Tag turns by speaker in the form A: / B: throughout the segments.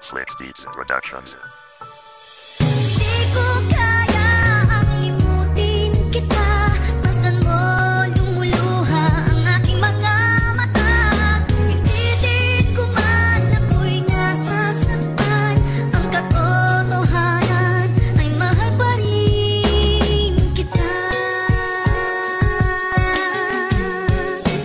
A: Flix Beats Productions.
B: Di ko kaya ang limutin kita. Masdan mo lumuluha ang aking mga mata. Pinilit ko man ako'y nasasaktan. Ang katotohanan ay mahal pa rin kita.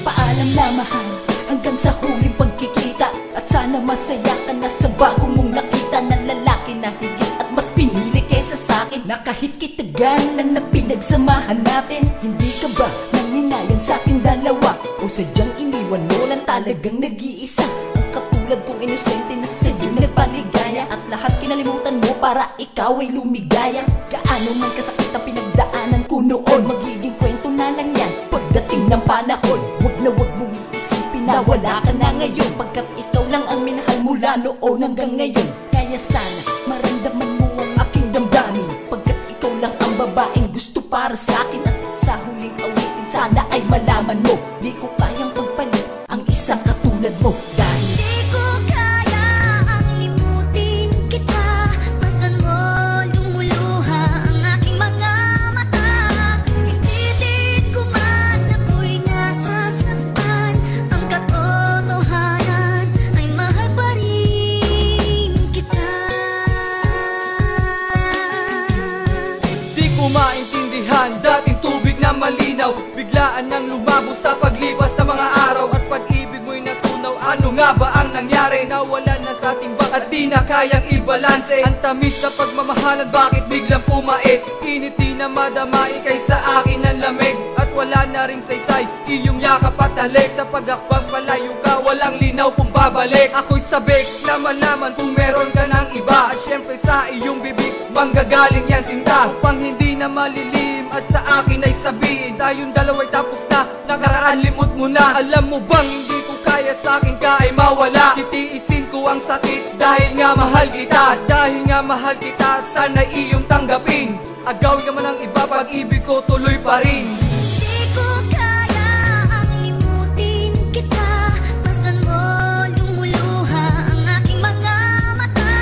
C: Paalam na mahal, hanggang sa huling pagkikita. At sana masaya ka na sa bago mong nakita na lalaki na higit at mas pinili kesa sa'kin. Na kahit kitagan lang na pinagsamahan natin. Hindi ka ba nanginayan sa'king dalawa? O sadyang iniwan mo lang talagang nag-iisa? Ang katulad kong inosente na sa'yo nagpaligaya. At lahat kinalimutan mo para ikaw ay lumigaya. Gaano man kasakit ang pinagdaanan ko noon, magiging kwento na lang yan pagdating ng panahon. Wag na wag mong iisipin na wala ka na ngayon, pagkat ikaw lang ang minahal mula noon hanggang ngayon. Kaya sana maramdaman mo ang aking damdamin, pagkat ikaw lang ang babaeng gusto para sa akin. At sa huling awitin sana ay malaman mo, di ko kayang pagpalit ang isang katulad mo. Dahil
B: Di ko kaya ang limutin kita. Masdan mo lumuluha ang aking mga mata. Pinilit ko man ako'y nasasaktan. Ang katotohanan ay mahal pa rin kita.
D: Di ko maintindihan dating tubig na malinaw, biglaan nang lumabo sa paglipas ng mga araw. At pag-ibig mo'y natunaw, ano nga ba ang nangyari? Nawala na sa timbang at di na kayang ibalanse. Ang tamis sa pagmamahalan, bakit biglang pumait? Initi na madama, ikay sa akin ang lamig. At wala na ring saysay, iyong yakap at halik. Sa pag-akbang palayo ka, walang linaw kung babalik. Ako'y sabik na malaman kung meron ka ng iba. At syempre sa iyong bibig, manggagaling yan sinta. Upang hindi na malilim at sa akin ay sabihin, tayong dalawa'y tapos na, nakaraan limot mo na. Alam mo bang hindi ko kaya sa akin ka ay mawala. Titiisin ko ang sakit dahil nga mahal kita. Dahil nga mahal kita, sana iyong tanggapin. Agawin ka man ng iba, pag-ibig ko tuloy pa rin.
B: Di ko kaya ang limutin kita. Masdan mo lumuluha ang aking mga mata.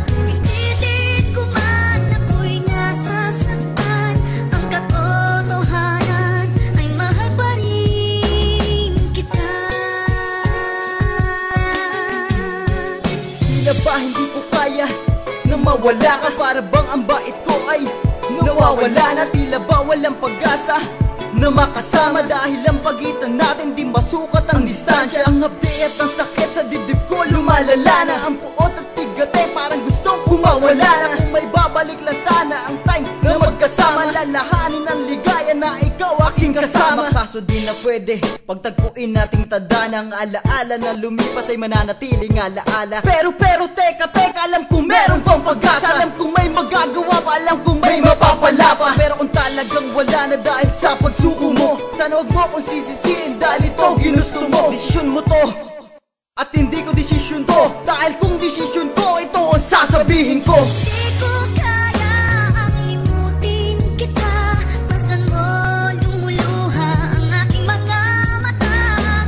B: Pinilit ko man ako'y nasasaktan. Ang katotohanan ay mahal pa rin kita.
C: tila ba hindi ko kaya na mawala ka? Para bang ang bait ko ay nawawala na? Tila ba walang pag-asa na makasama? Dahil ang pagitan natin di masukat ang distansya. Ang hapdi at ang sakit sa dibdib ko lumalala na. Ang puot at bigat ay parang gustong kumawala na. Kung may babalik lang sana ang time na magkasama, lalahanin ang ligaya na ikaw aking kasama. Kaso di na pwede pagtagpuin nating tadhana. Ang alaala na lumipas ay mananatiling alaala. Pero teka, alam kong meron pang pag-asa. Alam kong may magagawa pa, alam kong may mapapala pa. Pero kung talagang wala na dahil sa pagsuko mo, sana wag mo kong sisisiin dahil ito ginusto mo. Desisyon mo to at hindi ko desisyon to, dahil kung desisyon ko, ito ang sasabihin ko.
B: Di ko kaya ang limutin kita. Masdan mo lumuluha ang aking mga mata.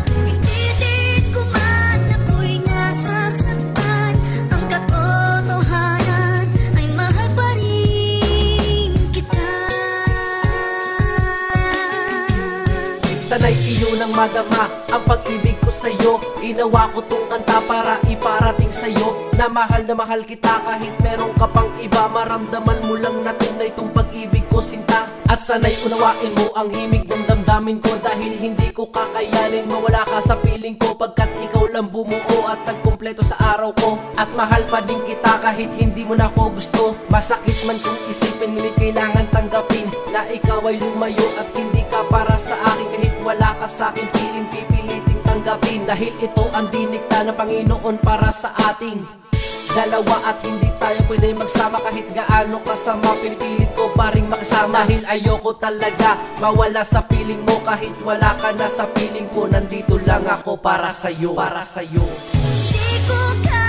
B: Pinilit ko man ako'y nasasaktan. Ang katotohanan ay mahal pa rin kita.
E: Sana'y iyo nang madama ang pag-ibig ko sa'yo. Ginawa ko tong kanta para iparating sa'yo na mahal kita kahit meron ka pang iba. Maramdaman mo lang na tunay tong pag-ibig ko sinta. At sana'y unawain mo ang himig ng damdamin ko, dahil hindi ko kakayanin mawala ka sa piling ko, pagkat ikaw lang bumuo at nagkumpleto sa araw ko. At mahal pa din kita kahit hindi mo na ako gusto. Masakit man kung isipin, ngunit kailangan tanggapin na ikaw ay lumayo at hindi ka para sa akin. Kahit wala ka sa akin, piling pipiliting tanggapin, dahil ito ang dinikta ng Panginoon para sa ating dalawa. At hindi tayo pwede magsama kahit gaano kasama. Pinipilit ko pa rin makasama, dahil ayoko talaga mawala sa piling mo. Kahit wala ka na sa piling ko, nandito lang ako para sa'yo.
B: Di ko kaya